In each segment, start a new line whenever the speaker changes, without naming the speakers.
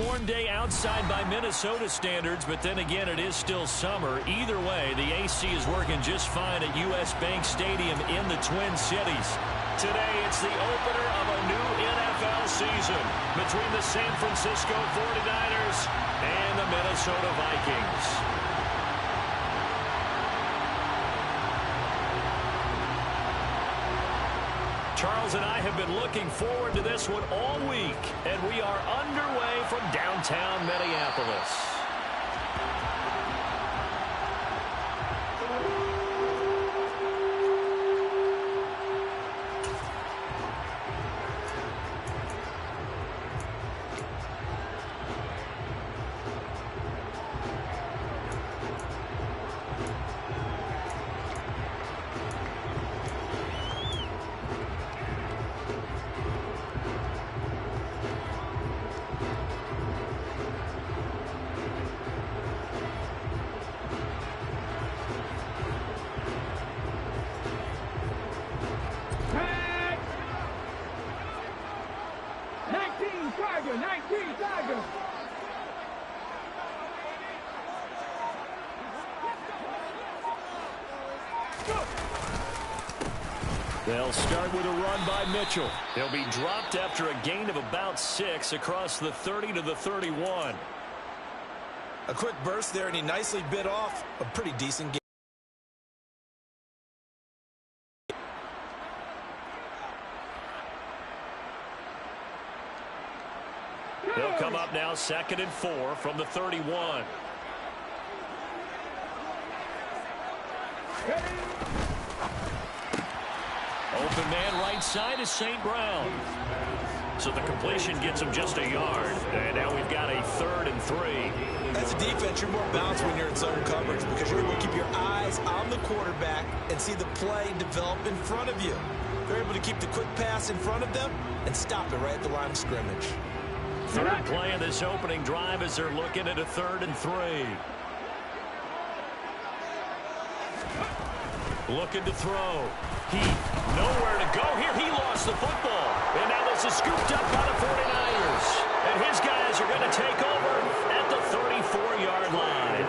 warm day outside by Minnesota standards, but then again, it is still summer. Either way, the AC is working just fine at U.S. Bank Stadium in the Twin Cities. Today, it's the opener of a new NFL season between the San Francisco 49ers and the Minnesota Vikings. Charles and I have been looking forward to this one all week, and we are underway from downtown Minneapolis. They'll start with a run by Mitchell. He'll be dropped after a gain of about 6 across the 30 to the 31.
A quick burst there, and he nicely bit off a pretty decent game.
They'll come up now 2nd and 4 from the 31. Open man right side is St. Brown. So the completion gets him just a yard. And now we've got a 3rd and 3.
As a defense, you're more balanced when you're in zone coverage because you're able to keep your eyes on the quarterback and see the play develop in front of you. They're able to keep the quick pass in front of them and stop it right at the line of scrimmage.
3rd play of this opening drive as they're looking at a 3rd and 3. Looking to throw. Nowhere to go here. He lost the football. And now this is scooped up by the 49ers. And his guys are going to take over at the 34-yard line.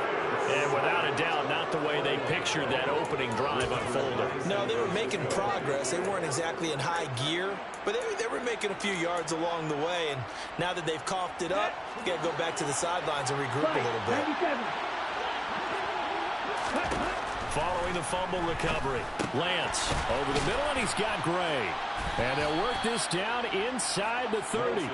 And without a doubt, not the way they pictured that opening drive unfolding.
No, they were making progress. They weren't exactly in high gear, but they were making a few yards along the way. And now that they've coughed it up, you got to go back to the sidelines and regroup a little bit.
Following the fumble recovery, Lance over the middle, and he's got Gray. And they'll work this down inside the 30.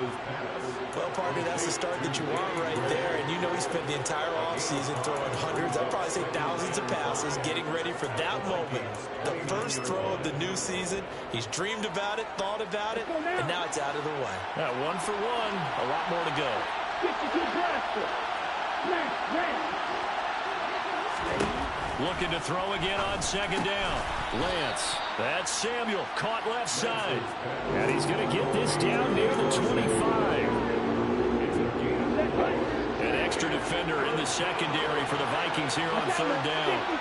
Well, partner, that's the start that you want right there. And you know he spent the entire offseason throwing hundreds, I'd probably say thousands of passes, getting ready for that moment. The first throw of the new season. He's dreamed about it, thought about it, and now it's out of the way.
1 for 1, a lot more to go. Looking to throw again on 2nd down. Lance. That's Samuel. Caught left side. And he's going to get this down near the 25. An extra defender in the secondary for the Vikings here on 3rd down.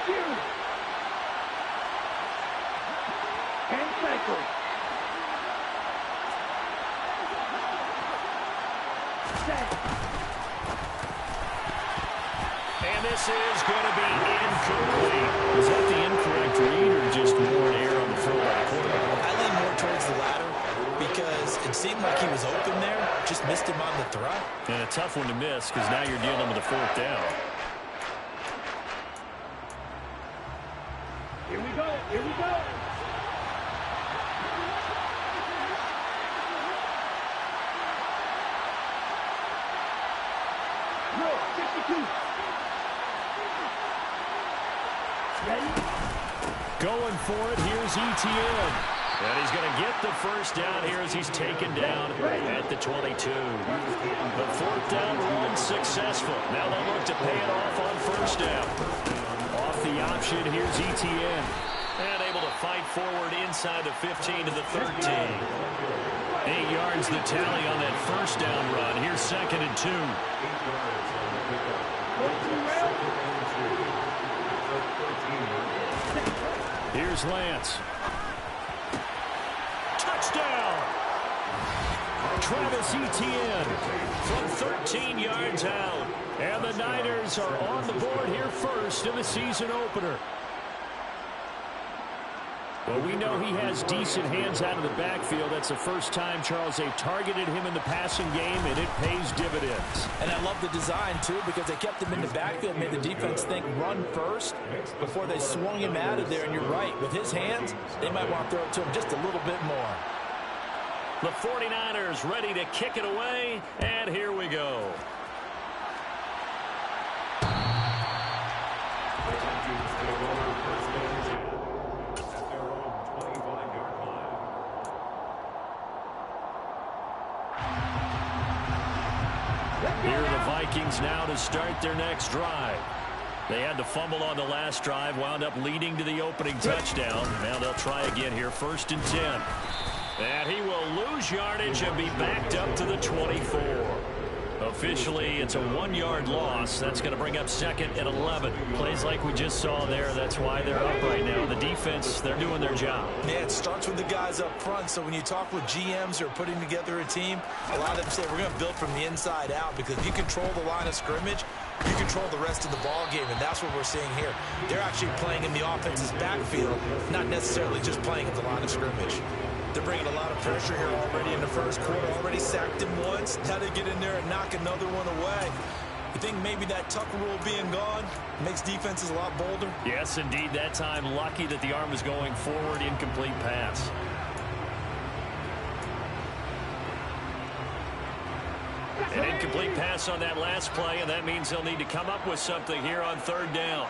And this is going to be incomplete. Was that the incorrect read or just more air on the throw by the quarterback?
I lean more towards the latter because it seemed like he was open there, just missed him on the throw.
And a tough one to miss because now you're dealing with a 4th down.
Here we go. Here we go. No, 52.
Going for it, here's ETN. And he's going to get the first down here as he's taken down at the 22. The 4th down run successful. Now they'll look to pay it off on 1st down. Off the option, here's ETN. And able to fight forward inside the 15 to the 13. 8 yards the tally on that 1st down run. Here's 2nd and 2. Here's Lance. Touchdown! Travis Etienne from 14 yards out. And the Niners are on the board here first in the season opener. Well, we know he has decent hands out of the backfield. That's the first time, Charles, they've targeted him in the passing game, and it pays dividends.
And I love the design, too, because they kept him in the backfield, made the defense think run first before they swung him out of there. And you're right, with his hands, they might want to throw it to him just a little bit more.
The 49ers ready to kick it away, and here we go. Here are the Vikings now to start their next drive. They had to fumble on the last drive, wound up leading to the opening touchdown. Now they'll try again here, 1st and 10. And he will lose yardage and be backed up to the 24. Officially, it's a 1-yard loss. That's going to bring up 2nd and 11. Plays like we just saw there. That's why they're up right now. The defense, they're doing their job.
Yeah, it starts with the guys up front. So when you talk with GMs who are putting together a team, a lot of them say we're going to build from the inside out, because if you control the line of scrimmage, you control the rest of the ball game, and that's what we're seeing here. They're actually playing in the offense's backfield, not necessarily just playing at the line of scrimmage. They're bringing a lot of pressure here already in the first quarter. Already sacked him once. Now they get in there and knock another one away. You think maybe that Tucker rule being gone makes defenses a lot bolder?
Yes, indeed. That time, lucky that the arm was going forward. Incomplete pass. An incomplete pass on that last play, and that means they'll need to come up with something here on 3rd down.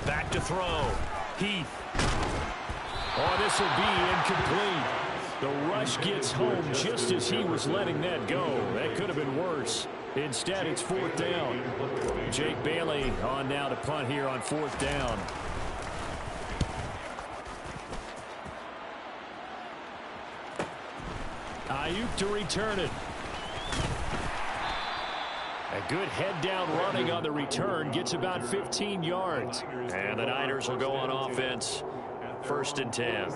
Back to throw. Heath. Oh, this will be incomplete. The rush gets home just as he was letting that go. That could have been worse. Instead, it's 4th down. Jake Bailey on now to punt here on 4th down. Ayuk to return it. A good head-down running on the return. Gets about 15 yards. And the Niners will go on offense. 1st and 10.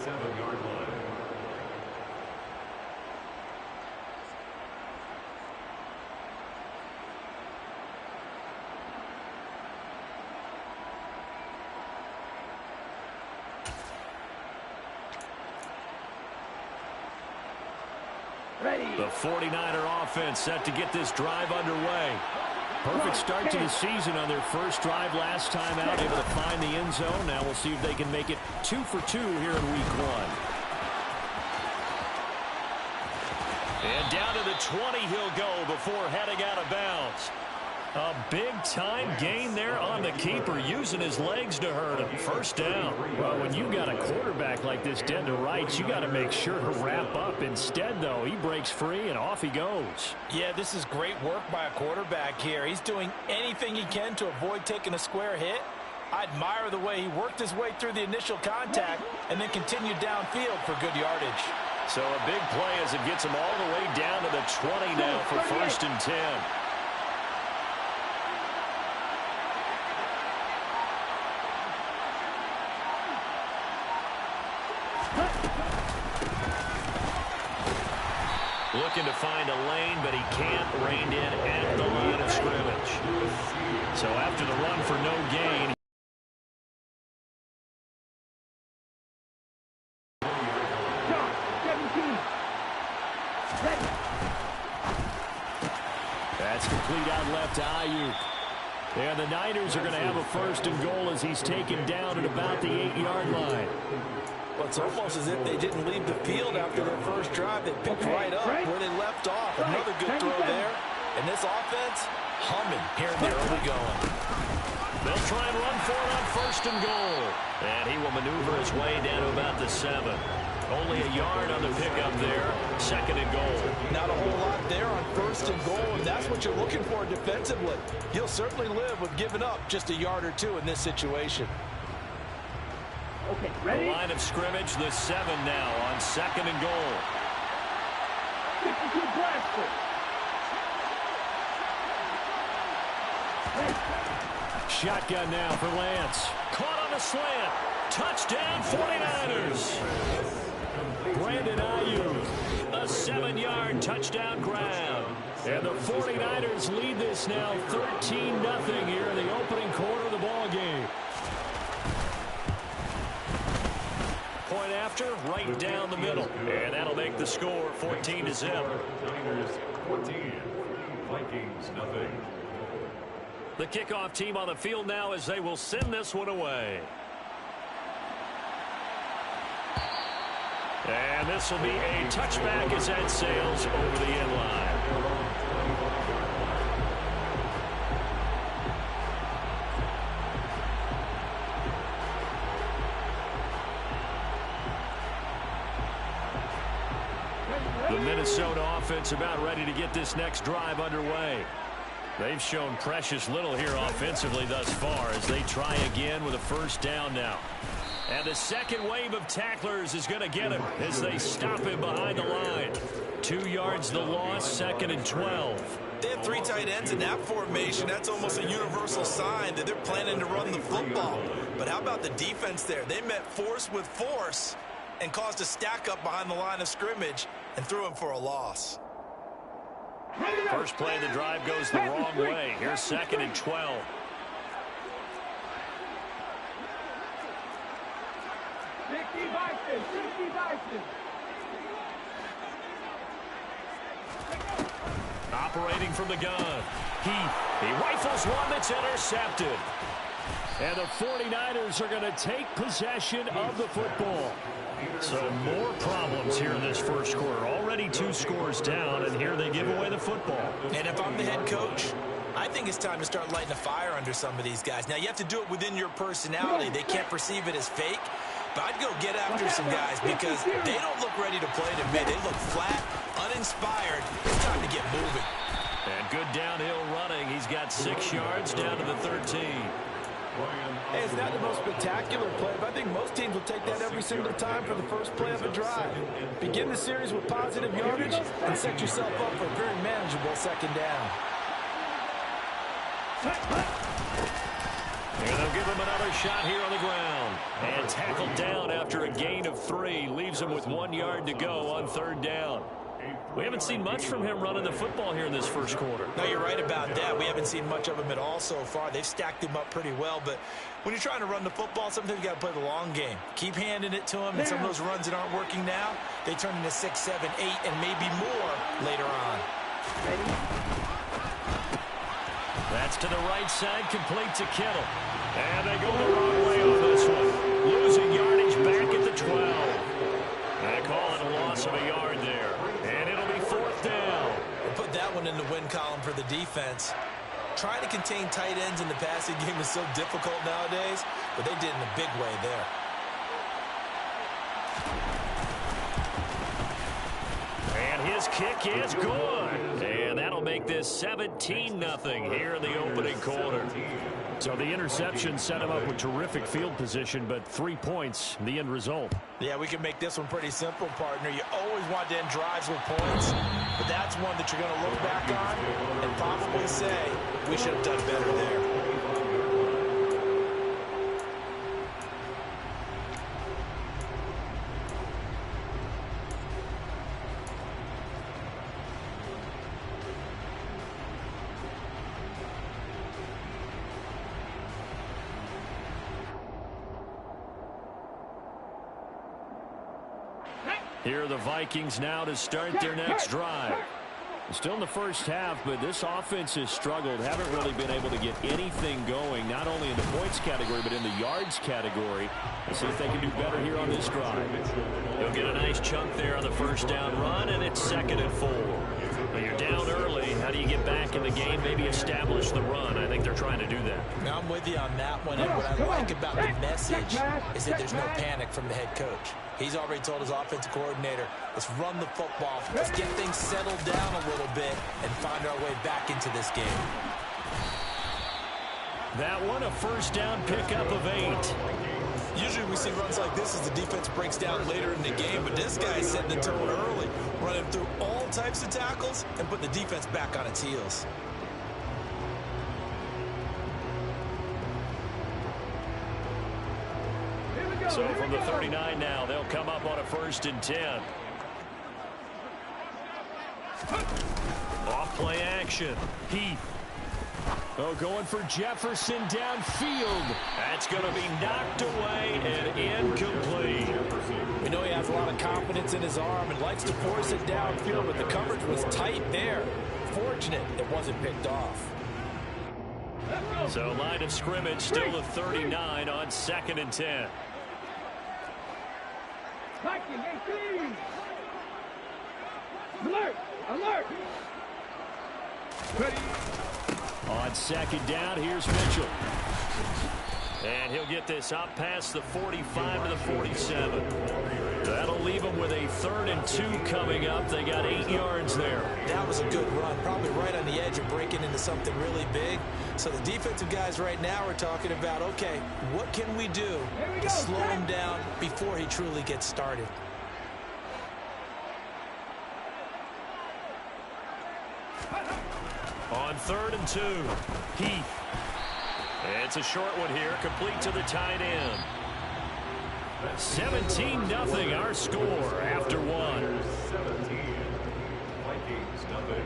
The 49er offense set to get this drive underway. Perfect start to the season on their first drive last time out, able to find the end zone. Now we'll see if they can make it 2 for 2 here in week 1. And down to the 20 he'll go before heading out of bounds. A big-time gain there on the keeper, using his legs to hurt him. 1st down. Well, when you got a quarterback like this dead to rights, you got to make sure to wrap up. Instead, though, he breaks free and off he goes.
Yeah, this is great work by a quarterback here. He's doing anything he can to avoid taking a square hit. I admire the way he worked his way through the initial contact and then continued downfield for good yardage.
So a big play as it gets him all the way down to the 20 now for 1st and 10. Looking to find a lane, but he can't. Reined in at the line of scrimmage. So after the run for no gain. That's complete out left to Ayuk. And the Niners are going to have a 1st and goal as he's taken down at about the 8-yard line.
Well, it's almost as if they didn't leave the field after their first drive. They picked right up where they left off. Another good throw there. And this offense, humming here in the early going.
They'll try and run for it on 1st and goal. And he will maneuver his way down to about the 7. Only a yard on the pickup there. 2nd and goal.
Not a whole lot there on 1st and goal, and that's what you're looking for defensively. You'll certainly live with giving up just a yard or 2 in this situation.
Okay, ready?
The line of scrimmage, the 7 now on 2nd and goal.
52 blaster.
Shotgun now for Lance. Caught on a slant. Touchdown 49ers. Brandon Ayuk. A 7-yard touchdown grab. And the 49ers lead this now 13-0 here in the opening quarter of the ball game. Point after, right down the middle. And that'll make the score 14-0.
Niners 14, Vikings nothing.
The kickoff team on the field now as they will send this one away. And this will be a touchback as that sails over the end line. The Minnesota offense about ready to get this next drive underway. They've shown precious little here offensively thus far as they try again with a first down now. And the second wave of tacklers is going to get him as they stop him behind the line. 2 yards the loss, 2nd and 12.
They have 3 tight ends in that formation. That's almost a universal sign that they're planning to run the football. But how about the defense there? They met force with force and caused a stack up behind the line of scrimmage and threw him for a loss.
First play of the drive goes the wrong way. Here's 2nd and 12. Operating from the gun. He rifles one that's intercepted. And the 49ers are going to take possession of the football. So more problems here in this first quarter. Already 2 scores down, and here they give away the football.
And if I'm the head coach, I think it's time to start lighting a fire under some of these guys. Now, you have to do it within your personality. They can't perceive it as fake. But I'd go get after some guys because they don't look ready to play to me. They look flat, uninspired. It's time to get moving.
And good downhill running. He's got 6 yards down to the 13.
Hey, it's not the most spectacular play, but I think most teams will take that every single time for the first play of a drive. Begin the series with positive yardage and set yourself up for a very manageable second down.
And they'll give him another shot here on the ground. And tackled down after a gain of 3. Leaves him with 1 yard to go on 3rd down. We haven't seen much from him running the football here in this first quarter.
No, you're right about that. We haven't seen much of him at all so far. They've stacked him up pretty well. But when you're trying to run the football, sometimes you got to play the long game. Keep handing it to him. And some of those runs that aren't working now, they turn into 6, 7, 8, and maybe more later on.
That's to the right side, complete to Kittle. And they go the wrong way on this one. Losing yardage back at the 12. They call it a loss of a yard there. And it'll be 4th down.
Put that one in the win column for the defense. Trying to contain tight ends in the passing game is so difficult nowadays, but they did in a big way there.
And his kick is good. And that'll make this 17-0 here in the opening quarter. So the interception set him up with terrific field position, but 3 points, the end result.
Yeah, we can make this one pretty simple, partner. You always want to end drives with points, but that's one that you're going to look back on and probably say, we should have done better there.
Here are the Vikings now to start their next drive. Still in the first half, but this offense has struggled. Haven't really been able to get anything going, not only in the points category, but in the yards category. Let's see if they can do better here on this drive. He'll get a nice chunk there on the first down run, and it's 2nd and 4. When you're down early, how do you get back in the game, maybe establish the run? I think they're trying to do that.
Now, I'm with you on that one, and what I like about the message is that there's no panic from the head coach. He's already told his offensive coordinator, let's run the football, let's get things settled down a little bit and find our way back into this game.
That one, a first down pickup of 8.
Usually we see runs like this as the defense breaks down later in the game, but this guy is setting the tone early, running through all types of tackles and putting the defense back on its heels.
So from the 39 now, they'll come up on a 1st and 10. Off play action. Heath. Oh, going for Jefferson downfield. That's going to be knocked away and incomplete.
We know he has a lot of confidence in his arm and likes to force it downfield, but the coverage was tight there. Fortunate it wasn't picked off.
So line of scrimmage still the 39 on 2nd and 10.
Alert! Alert!
Ready. On 2nd down, here's Mitchell. And he'll get this up past the 45 to the 47. That'll leave them with a 3rd and 2 coming up. They got 8 yards there.
That was a good run, probably right on the edge of breaking into something really big. So the defensive guys right now are talking about, okay, what can we do to slow him down before he truly gets started?
On 3rd and 2, Heath. It's a short one here, complete to the tight end. 17-0 our score after 1.
17. Vikings nothing.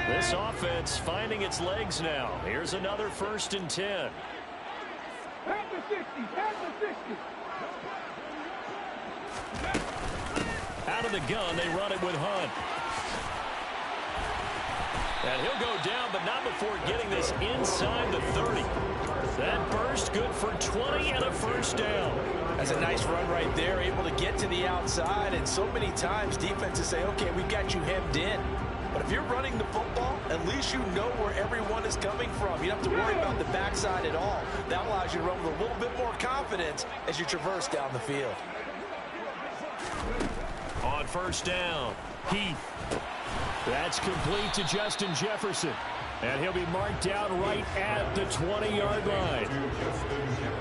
This offense finding its legs now. Here's another 1st and 10.
At the 60! At the 60!
Out of the gun, they run it with Hunt. And he'll go down, but not before getting this inside the 30. That burst good for 20 and a 1st down.
That's a nice run right there, able to get to the outside. And so many times defenses say, okay, we've got you hemmed in. But if you're running the football, at least you know where everyone is coming from. You don't have to worry about the backside at all. That allows you to run with a little bit more confidence as you traverse down the field.
On 1st down, Heath. That's complete to Justin Jefferson. And he'll be marked down right at the 20-yard line.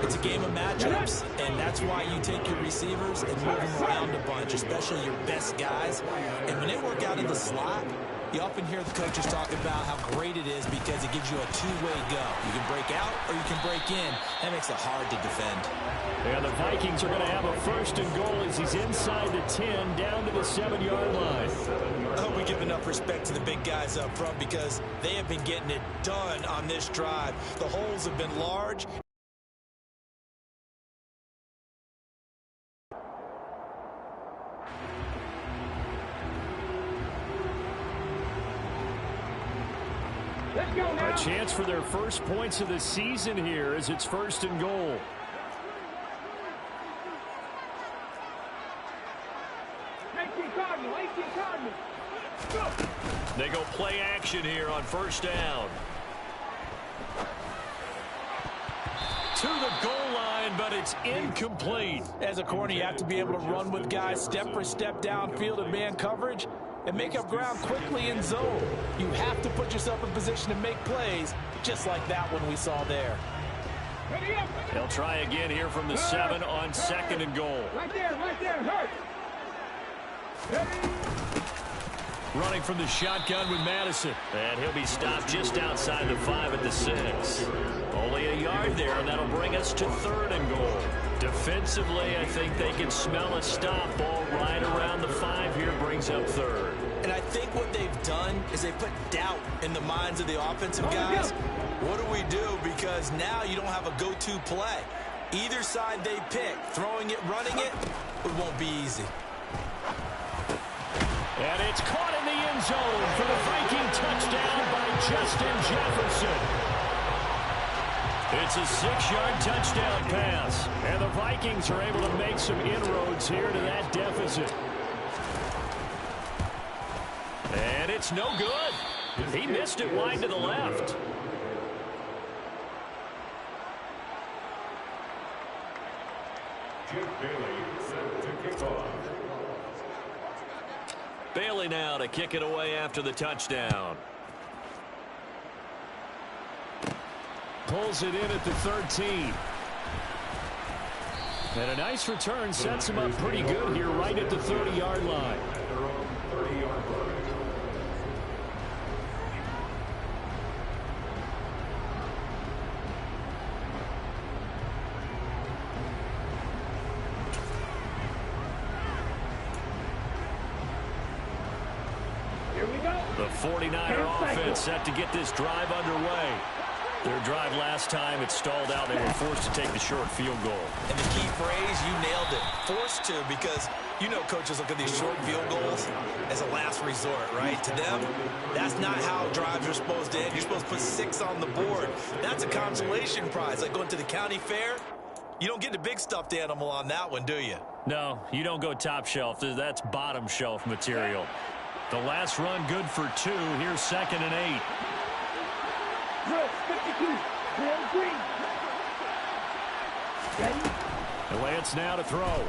It's a game of matchups, and that's why you take your receivers and move them around a bunch, especially your best guys. And when they work out in the slot, you often hear the coaches talk about how great it is because it gives you a two-way go. You can break out or you can break in. That makes it hard to defend.
And the Vikings are going to have a 1st and goal as he's inside the 10 down to the 7-yard line.
I hope we give enough respect to the big guys up front because they have been getting it done on this drive. The holes have been large.
A chance for their first points of the season here as it's 1st and goal.
18 Cardinal, 18 Cardinal. Go.
They go play action here on 1st down. To the goal line, but it's incomplete.
As a corner, you have to be able to run with guys step for step downfield in man coverage and make up ground quickly in zone. You have to put yourself in position to make plays, just like that one we saw there.
They'll try again here from the 7 on 2nd and goal.
Right there, hurt.
Running from the shotgun with Madison. And he'll be stopped just outside the 5 at the 6. Only a yard there, and that'll bring us to 3rd and goal. Defensively, I think they can smell a stop ball right around the 5 here, brings up 3rd.
And I think what they've done is they put doubt in the minds of the offensive guys. What do we do? Because now you don't have a go-to play. Either side they pick, throwing it, running it, it won't be easy.
And it's caught in the end zone for the Viking touchdown by Justin Jefferson. It's a 6-yard touchdown pass. And the Vikings are able to make some inroads here to that deficit. And it's no good. He missed it wide to the left.
Chip Bailey set to kick off.
Bailey now to kick it away after the touchdown. pulls it in at the 13. And a nice return sets him up pretty good here right at the 30-yard line.
At their own 30-yard line.
Here we go.
The 49er offense set to get this drive underway. Their drive last time, it stalled out. They were forced to take the short field goal.
And the key phrase, you nailed it. Forced to, because you know coaches look at these short field goals as a last resort, right? To them, that's not how drives are supposed to end. You're supposed to put 6 on the board. That's a consolation prize. Like going to the county fair, you don't get the big stuffed animal on that one, do you?
No, you don't go top shelf. That's bottom shelf material. The last run good for 2. Here's 2nd and 8.
Drill, 52. Drill, green. Ready?
And Lance now to throw.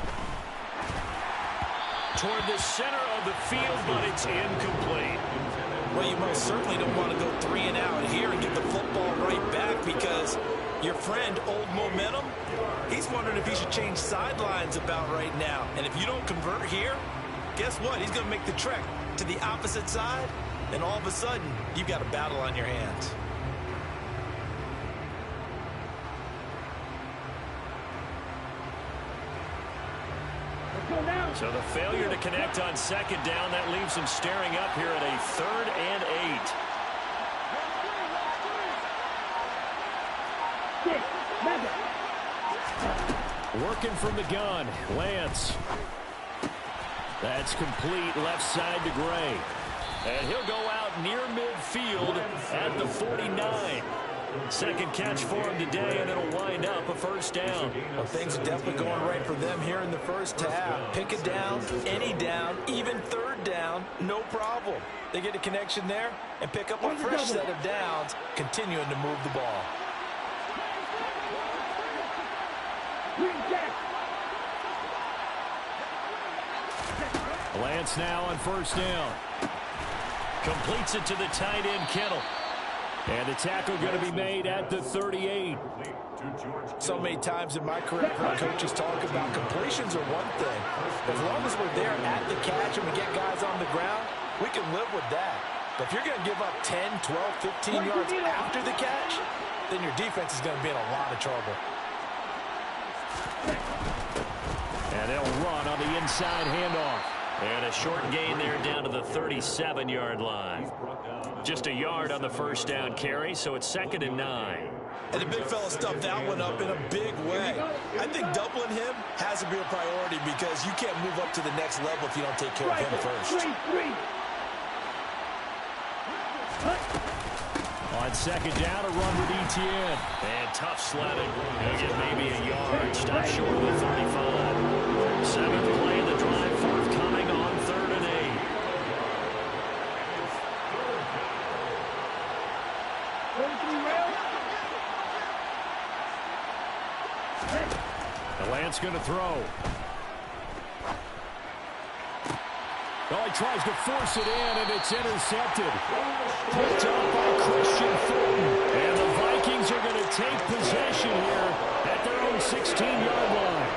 Toward the center of the field, but it's incomplete.
Well, you most certainly don't want to go 3 and out here and get the football right back, because your friend, Old Momentum, he's wondering if he should change sidelines about right now. And if you don't convert here, guess what? He's going to make the trek to the opposite side, and all of a sudden, you've got a battle on your hands.
So the failure to connect on 2nd down, that leaves him staring up here at a 3rd and 8. Working from the gun, Lance. That's complete left side to Gray. And he'll go out near midfield at the 49. Second catch for him today, and it'll wind up a 1st down.
Well, things are definitely going right for them here in the first half. Pick a down, any down, even 3rd down, no problem. They get a connection there and pick up a fresh set of downs, continuing to move the ball.
Lance now on 1st down. Completes it to the tight end, Kittle. And the tackle going to be made at the 38.
So many times in my career, I've heard coaches talk about completions are one thing. As long as we're there at the catch and we get guys on the ground, we can live with that. But if you're going to give up 10, 12, 15 yards after the catch, then your defense is going to be in a lot of trouble.
And they'll run on the inside handoff. And a short gain there down to the 37-yard line. Just a yard on the 1st down carry, so it's 2nd and 9.
And the big fella stuffed that one up in a big way. I think doubling him has to be a priority, because you can't move up to the next level if you don't take care of him first.
On 2nd down, a run with Etienne. And tough sledding. He'll get maybe a yard. Stop short of the 35. 7th play of the drive, forthcoming on 3rd and 8. The Lance going to throw. Well, he tries to force it in, and it's intercepted. Picked up by Christian Fulton. And the Vikings are going to take possession here at their own 16-yard line.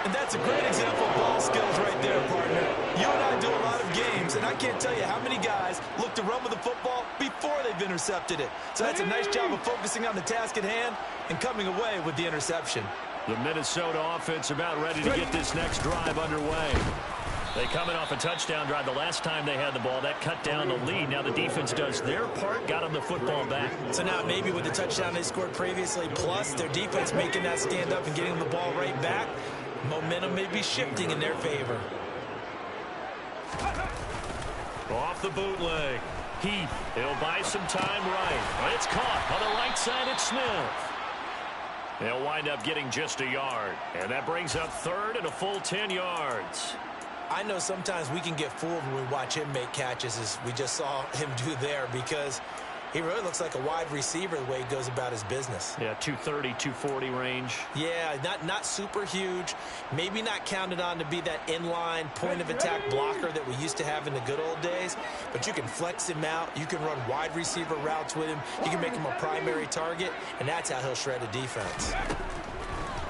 And that's a great example of ball skills right there, partner. You and I do a lot of games, and I can't tell you how many guys look to run with the football before they've intercepted it. So that's a nice job of focusing on the task at hand and coming away with the interception.
The Minnesota offense about ready to get this next drive underway. They coming off a touchdown drive the last time they had the ball. That cut down the lead. Now the defense does their part, got them the football back.
So now maybe with the touchdown they scored previously, plus their defense making that stand up and getting the ball right back, momentum may be shifting in their favor.
Off the bootleg. Heath, he'll buy some time right. It's caught on the right side at Smith. They'll wind up getting just a yard. And that brings up 3rd and a full 10 yards.
I know sometimes we can get fooled when we watch him make catches, as we just saw him do there, because He really looks like a wide receiver the way he goes about his business.
Yeah, 230, 240 range.
Yeah, not super huge. Maybe not counted on to be that inline point-of-attack blocker that we used to have in the good old days. But you can flex him out. You can run wide receiver routes with him. You can make him a primary target, and that's how he'll shred a defense.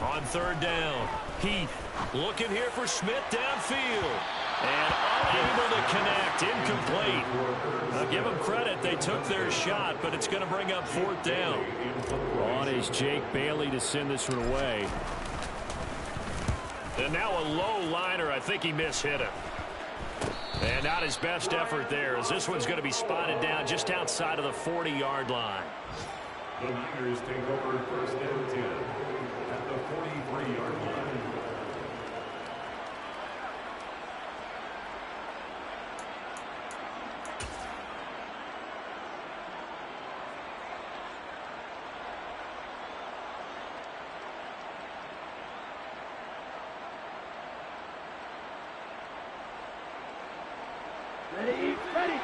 On third down, Heath looking here for Smith downfield. And unable to connect, incomplete. I'll give them credit, they took their shot, but it's going to bring up fourth down. On is Jake Bailey to send this one away. And now a low liner, I think he mishit him. And not his best effort there, as this one's going to be spotted down just outside of the 40-yard line.
The Niners take over first and 10 at the 43-yard line.
Ready, ready.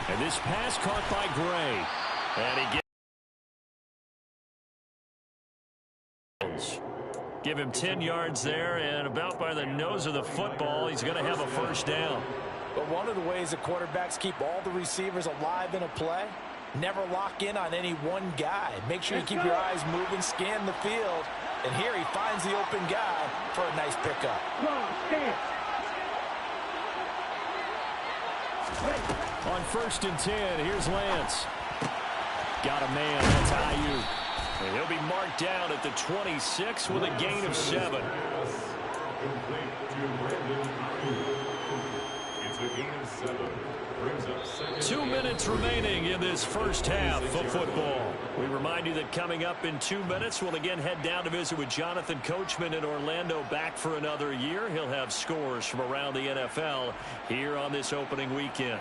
And this pass caught by Gray. And he gets... Give him 10 yards there, and about by the nose of the football, he's going to have a first down.
But one of the ways the quarterbacks keep all the receivers alive in a play, never lock in on any one guy. Make sure you keep your eyes moving, scan the field. And here he finds the open guy for a nice pickup.
On first and 10, here's Lance. Got a man, that's Ayuk. And he'll be marked down at the 26 with a gain of 7.
It's a gain of 7.
2 minutes remaining in this first half of football. We remind you that coming up in 2 minutes, we'll again head down to visit with Jonathan Coachman in Orlando, back for another year. He'll have scores from around the NFL here on this opening weekend.